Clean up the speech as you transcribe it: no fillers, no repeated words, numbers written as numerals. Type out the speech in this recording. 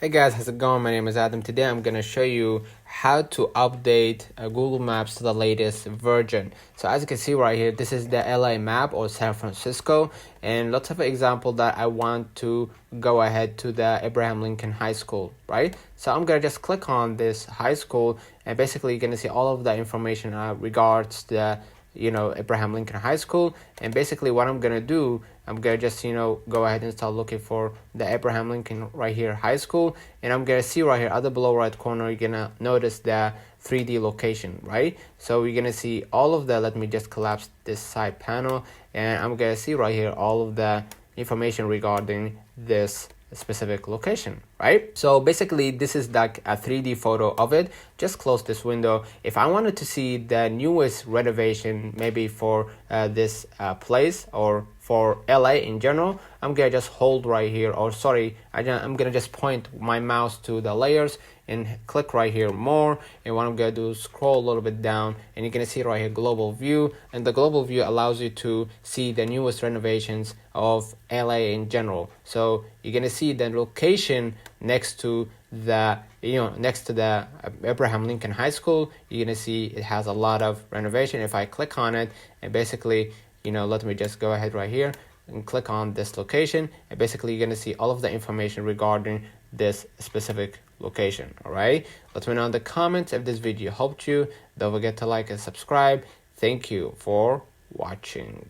Hey guys, how's it going? My name is Adam. Today I'm going to show you how to update Google Maps to the latest version. So as you can see right here, this is the LA map or San Francisco, and lots of example that I want to go ahead to the Abraham Lincoln High School, right? So I'm going to just click on this high school, and basically you're going to see all of the information regards the Abraham Lincoln High School. And basically what I'm gonna do, I'm gonna just go ahead and start looking for the Abraham Lincoln right here high school, and I'm gonna see right here at the below right corner you're gonna notice the 3D location, right? So you're gonna see all of the, let me just collapse this side panel, and I'm gonna see right here all of the information regarding this specific location, right? So basically this is like a 3D photo of it. Just close this window. If I wanted to see the newest renovation, maybe for this place or for LA in general, I'm gonna just hold right here, or sorry, I'm gonna just point my mouse to the layers and click right here more, and what I'm gonna do is scroll a little bit down, and you're gonna see right here global view, and the global view allows you to see the newest renovations of LA in general. So you're gonna see the location next to the Abraham Lincoln High School. You're gonna see it has a lot of renovation. If I click on it, and basically let me just go ahead right here and click on this location, and basically you're going to see all of the information regarding this specific location. All right, let me know in the comments if this video helped you. Don't forget to like and subscribe. Thank you for watching.